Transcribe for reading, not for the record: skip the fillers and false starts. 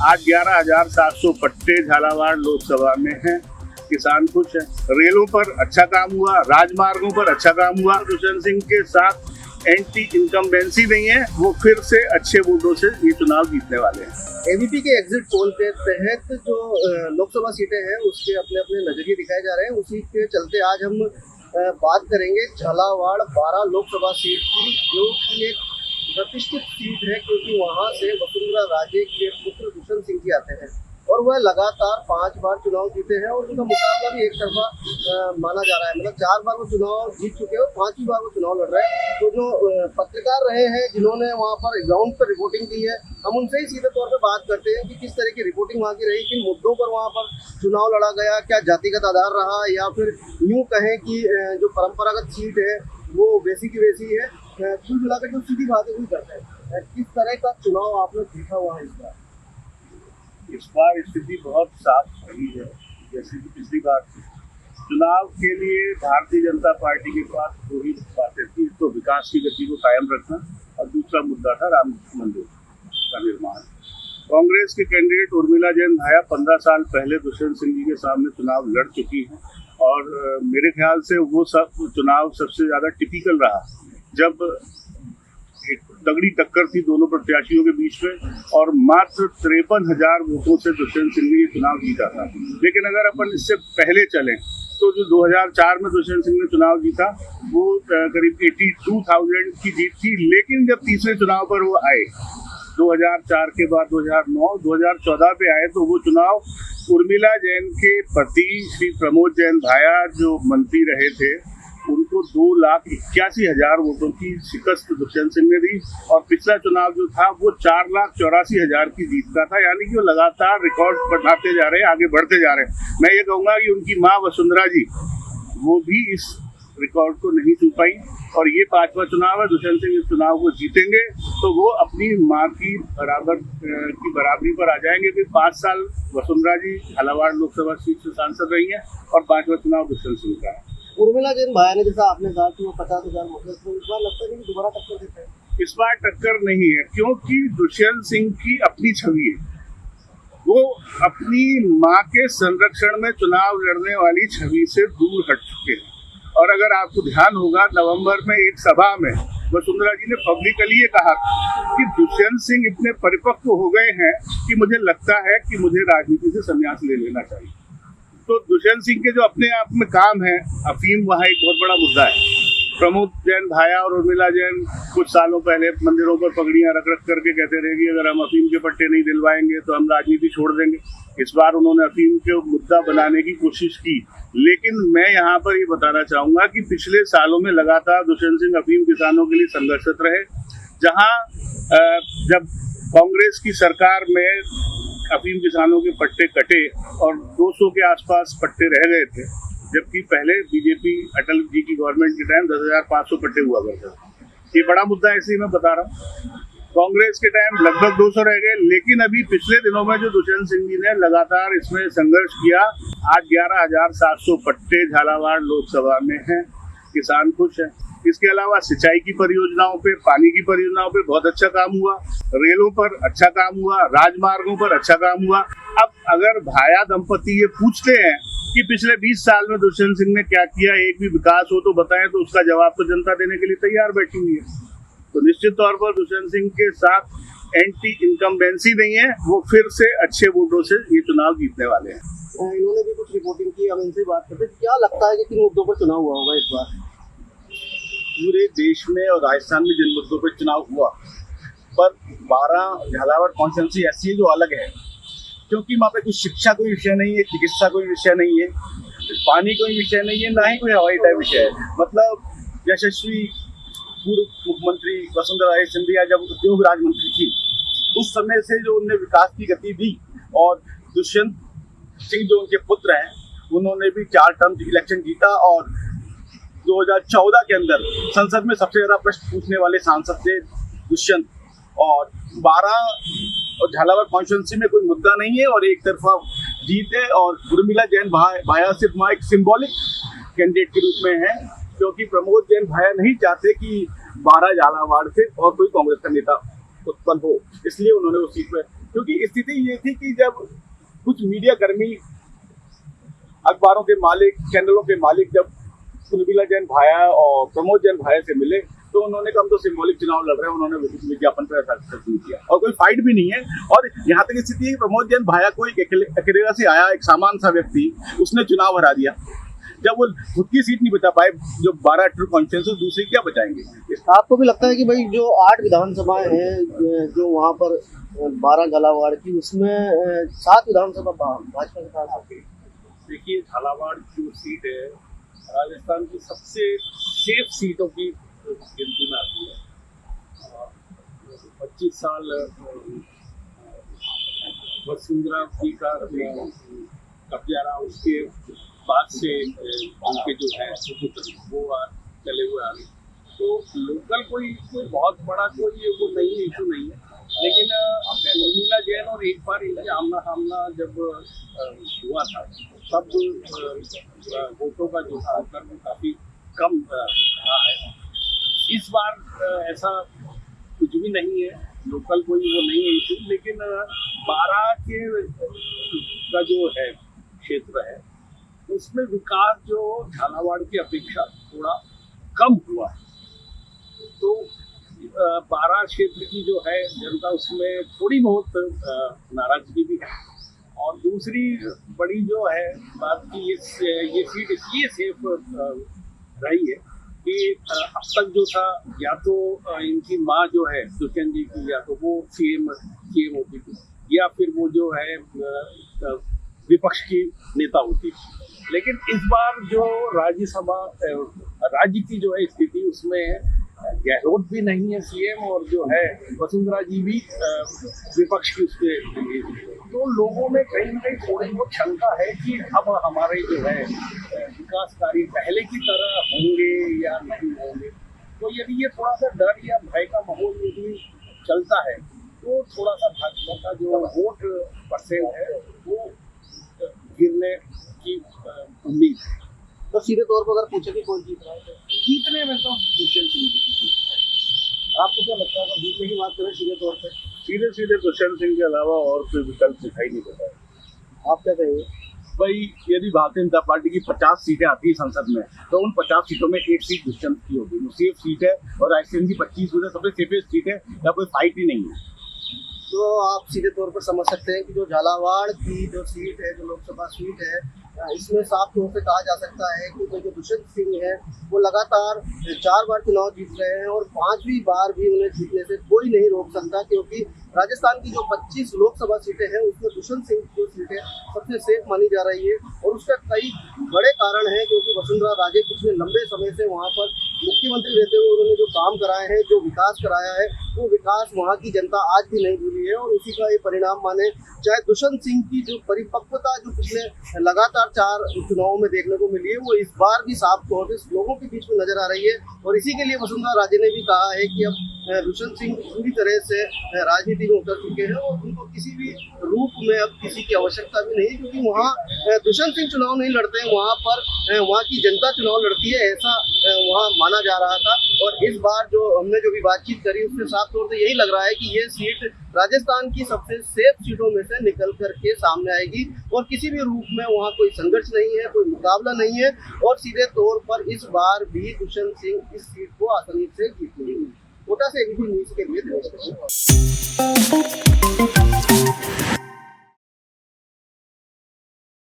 आज 11,700 पट्टे झालावाड़ लोकसभा में हैं। किसान खुश हैं। रेलों पर अच्छा काम हुआ, राजमार्गों पर अच्छा काम हुआ। दुष्यंत सिंह के साथ एंटी इनकम्बेंसी नहीं है, वो फिर से अच्छे वोटों से ये चुनाव जीतने वाले हैं। एबीपी के एग्जिट पोल के तहत जो लोकसभा सीटें हैं उसके अपने अपने नजरिए दिखाए जा रहे हैं। उसी के चलते आज हम बात करेंगे झालावाड़ 12 लोकसभा सीट की, जो कि एक प्रतिष्ठित सीट है क्योंकि वहां से वसुंधरा राजे के पुत्र दुष्यंत सिंह जी आते हैं और वह लगातार 5 बार चुनाव जीते हैं और उनका मुकाबला भी एक तरफा माना जा रहा है। मतलब 4 बार वो चुनाव जीत चुके हैं और 5वीं बार वो चुनाव लड़ रहे हैं। तो जो पत्रकार रहे हैं जिन्होंने वहाँ पर ग्राउंड पर रिपोर्टिंग की है, हम उनसे ही सीधे तौर पर बात करते हैं कि किस तरह की रिपोर्टिंग वहाँ की रही, किन मुद्दों पर वहाँ पर चुनाव लड़ा गया, क्या जातिगत आधार रहा या फिर यूँ कहें कि जो परंपरागत सीट है वो वैसी की वैसी है। कुल मिलाकर जो सीधी बातें हुई करते हैं, किस तरह का चुनाव आपने देखा हुआ है इस बार स्थिति बहुत साफ रही है। जैसे कि पिछली बार चुनाव के लिए भारतीय जनता पार्टी के पास दो ही बातें थी, तो विकास की गति को कायम रखना और दूसरा मुद्दा था राम मंदिर का निर्माण। कांग्रेस के कैंडिडेट उर्मिला जैन भाया 15 साल पहले दुष्यंत सिंह जी के सामने चुनाव लड़ चुकी हैं और मेरे ख्याल से वो सब चुनाव सबसे ज़्यादा टिपिकल रहा, जब एक तगड़ी टक्कर थी दोनों प्रत्याशियों के बीच में और मात्र 53,000 वोटों से दुष्यंत सिंह ने ये चुनाव जीता था। लेकिन अगर अपन इससे पहले चलें तो जो 2004 में दुष्यंत सिंह ने चुनाव जीता वो करीब 82,000 की जीत थी। लेकिन जब तीसरे चुनाव पर वो आए 2004 के बाद 2009, 2014 पे आए तो वो चुनाव उर्मिला जैन के पति श्री प्रमोद जैन भाया जो मंत्री रहे थे उनको 2,81,000 वोटों की शिकस्त दुष्यंत सिंह ने दी और पिछला चुनाव जो था वो 4,84,000 की जीत का था। यानी कि वो लगातार रिकॉर्ड बढ़ाते जा रहे हैं, आगे बढ़ते जा रहे हैं। मैं ये कहूँगा कि उनकी माँ वसुंधरा जी वो भी इस रिकॉर्ड को नहीं छू पाई और ये 5वां चुनाव है। दुष्यंत सिंह इस चुनाव को जीतेंगे तो वो अपनी माँ की बराबरी पर आ जाएंगे। फिर 5 साल वसुंधरा जी झालावाड़ लोकसभा सीट से सांसद रही हैं और 5वां चुनाव दुष्यंत सिंह का है। उर्मिला जैन भाया ने जैसा आपने कहा कि वो 50,000 वोट, तो इस बार लगता है कि दोबारा टक्कर देते हैं। इस बार टक्कर नहीं है क्योंकि दुष्यंत सिंह की अपनी छवि है। वो अपनी माँ के संरक्षण में चुनाव लड़ने वाली छवि से दूर हट चुके हैं। और अगर आपको ध्यान होगा नवंबर में एक सभा में वसुंधरा जी ने पब्लिकली ये कहा कि दुष्यंत सिंह इतने परिपक्व हो गए हैं कि मुझे लगता है कि मुझे राजनीति से संन्यास ले लेना चाहिए। तो दुष्यंत सिंह के जो अपने आप में काम है, अफीम वहाँ एक बहुत बड़ा मुद्दा है। प्रमोद जैन भाया और उर्मिला जैन कुछ सालों पहले मंदिरों पर पगड़ियां रख करके कहते रहे कि अगर हम अफीम के पट्टे नहीं दिलवाएंगे तो हम राजनीति छोड़ देंगे। इस बार उन्होंने अफीम के मुद्दा बनाने की कोशिश की, लेकिन मैं यहाँ पर ये बताना चाहूँगा कि पिछले सालों में लगातार दुष्यंत सिंह अफीम किसानों के लिए संघर्षरत रहे। जहाँ जब कांग्रेस की सरकार में अफीम किसानों के पट्टे कटे और 200 के आसपास पट्टे रह गए थे, जबकि पहले बीजेपी अटल जी की गवर्नमेंट के टाइम 10,500 पट्टे हुआ करते थे। ये बड़ा मुद्दा है, इसलिए मैं बता रहा हूँ। कांग्रेस के टाइम लगभग 200 रह गए, लेकिन अभी पिछले दिनों में जो दुष्यंत सिंह जी ने लगातार इसमें संघर्ष किया, आज 11,700 पट्टे झालावाड़ लोकसभा में हैं। किसान खुश हैं। इसके अलावा सिंचाई की परियोजनाओं पे, पानी की परियोजनाओं पे बहुत अच्छा काम हुआ, रेलों पर अच्छा काम हुआ, राजमार्गों पर अच्छा काम हुआ। अब अगर भाया दंपति ये पूछते हैं कि पिछले 20 साल में दुष्यंत सिंह ने क्या किया, एक भी विकास हो तो बताएं, तो उसका जवाब तो जनता देने के लिए तैयार बैठी हुई है। तो निश्चित तौर पर दुष्यंत सिंह के साथ एंटी इनकम्बेंसी नहीं है, वो फिर से अच्छे वोटों से ये चुनाव जीतने वाले हैं। इन्होंने भी कुछ रिपोर्टिंग की, हम इनसे बात करते हैं। क्या लगता है कि किन मुद्दों पर चुनाव हुआ होगा इस बार? पूरे देश में और राजस्थान में जिन मुद्दों पर चुनाव हुआ, पर 12 झालावाड़ कॉन्स्टिट्यूंसी ऐसी है जो अलग है, क्योंकि वहाँ पे कुछ शिक्षा कोई विषय नहीं है, चिकित्सा कोई विषय नहीं है, पानी कोई विषय नहीं है, ना ही कोई हवाई अड्डा विषय है। मतलब यशस्वी पूर्व मुख्यमंत्री वसुंधरा राजे सिंधिया जब उद्योग राज्य मंत्री थी, उस समय से जो उन्होंने विकास की गति दी और दुष्यंत सिंह जो उनके पुत्र हैं, उन्होंने भी 4 टर्म इलेक्शन जीता और 2014 के अंदर संसद में सबसे ज्यादा प्रश्न पूछने वाले सांसद थे दुष्यंत। और 12 और झालावाड़ कॉन्स्टिट्यूंसी में कोई मुद्दा नहीं है और एक तरफा जीत है। और उर्मिला जैन भाया सिर्फ वहाँ एक सिंबॉलिक कैंडिडेट के रूप में है, क्योंकि प्रमोद जैन भाया नहीं चाहते कि 12 झालावाड़ से और कोई कांग्रेस का नेता उत्पन्न हो, इसलिए उन्होंने उस सीट में क्योंकि स्थिति ये थी कि जब कुछ मीडिया कर्मी, अखबारों के मालिक, चैनलों के मालिक जब कुलबीला जैन भाया और प्रमोद जैन भाया से मिले तो उन्होंने कहा हम तो सिंबॉलिक चुनाव लड़ रहे हैं, उन्होंने विज्ञापन पर ऐसा नहीं किया और कोई फाइट भी नहीं है। और यहाँ तक स्थिति है कि प्रमोद जैन भाया को एक अकेलेरा से आया एक सामान्य सा व्यक्ति, उसने चुनाव हरा दिया। जब वो खुद की सीट नहीं बचा पाए, जो 12 ट्रू कॉन्स्टिट्यूंसी, दूसरी क्या बचाएंगे। आपको भी लगता है कि भाई जो 8 विधानसभाएं हैं जो वहाँ पर 12 झालावाड़ की, उसमें 7 विधानसभा भाजपा के पास आती है? देखिए, झालावाड़ जो सीट है राजस्थान की सबसे सेफ सीटों की गिनती में आती है। 25 साल वसुंधरा जी का कब्जा रहा, उसके बाद से उनके जो है सुपुत्र वो चले हुए आ रहे। तो लोकल कोई बहुत बड़ा कोई वो नहीं है, इशू नहीं है। लेकिन उर्मिला जैन और एक बार इनके आमना सामना जब हुआ था तब वोटों का जो था वो काफ़ी कम रहा है। इस बार ऐसा कुछ भी नहीं है, लोकल कोई वो नहीं है इशू। लेकिन 12 के का जो है क्षेत्र है उसमें विकास जो झालावाड़ की अपेक्षा थोड़ा कम हुआ है। तो 12 क्षेत्र की जो है जनता उसमें थोड़ी बहुत नाराजगी भी है। और दूसरी बड़ी जो है बात की ये सीट इसलिए सेफ रही है कि अब तक जो था या तो इनकी माँ जो है दुष्यंत जी की, या तो वो सीएम होती थी, या फिर वो जो है विपक्ष की नेता होती थी। लेकिन इस बार जो राज्य की जो है स्थिति, उसमें गहलोत भी नहीं है सीएम, और जो है वसुंधरा जी भी विपक्ष की उसके, तो लोगों में कहीं ना कहीं थोड़ी बहुत शंका है कि अब हमारे जो है विकास कार्य पहले की तरह होंगे या नहीं होंगे। तो यदि ये थोड़ा सा डर या भय का माहौल यदि चलता है तो थोड़ा सा भाजपा का जो वोट परसेंट है वो गिरने की उम्मीद है। तो सीधे तौर पर अगर पूछे कि कौन जीत रहा है तो जीतने में तो दुष्यंत सिंह जी। आपको क्या लगता है अगर जीतने की बात करें सीधे तौर पर? सीधे दुष्यंत सिंह के अलावा और कोई विकल्प दिखाई नहीं देता है। आप क्या कहेंगे? भाई, यदि भारतीय जनता पार्टी की 50 सीटें आती है संसद में तो उन 50 सीटों में एक सीट दुष्यंत की होगी, वो सेफ सीट है। और राजस्थान की 25 सबसे सेफेस्ट सीट है, या कोई फाइट ही नहीं है। तो आप सीधे तौर पर समझ सकते हैं कि जो झालावाड़ की जो सीट है, जो लोकसभा सीट है, इसमें साफ तौर से कहा जा सकता है कि जो दुष्यंत सिंह है वो लगातार 4 बार चुनाव जीत रहे हैं और 5वीं बार भी उन्हें जीतने से कोई नहीं रोक सकता, क्योंकि राजस्थान की जो 25 लोकसभा सीटें हैं उसमें दुष्यंत सिंह की जो सीट है सबसे सेफ मानी जा रही है। और उसका कई बड़े कारण हैं, क्योंकि वसुंधरा राजे पिछले लंबे समय से वहाँ पर मुख्यमंत्री रहते हुए उन्होंने जो काम कराए हैं, जो विकास कराया है, वो विकास वहाँ की जनता आज भी नहीं भूली है। और उसी का ये परिणाम माने, चाहे दुष्यंत सिंह की जो परिपक्वता जो पिछले लगातार 4 चुनावों में देखने को मिली है, वो इस बार भी साफ तौर से लोगों के बीच में नजर आ रही है। और इसी के लिए वसुंधरा राजे ने भी कहा है कि अब दुष्यंत सिंह पूरी तरह से राजनीति में उतर चुके हैं और उनको किसी भी रूप में अब किसी की आवश्यकता भी नहीं, क्योंकि वहाँ दुष्यंत सिंह चुनाव नहीं लड़ते हैं, वहाँ पर वहाँ की जनता चुनाव लड़ती है, ऐसा वहाँ माना जा रहा था। और इस बार जो हमने जो भी बातचीत करी उसमें साफ तौर से यही लग रहा है कि ये सीट राजस्थान की सबसे सेफ सीटों में से निकल करके सामने आएगी और किसी भी रूप में वहाँ कोई संघर्ष नहीं है, कोई मुकाबला नहीं है। और सीधे तौर पर इस बार भी दुष्यंत सिंह इस सीट को आसानी से जीत लेंगे। कोटा से एबीपी न्यूज़ के लिए।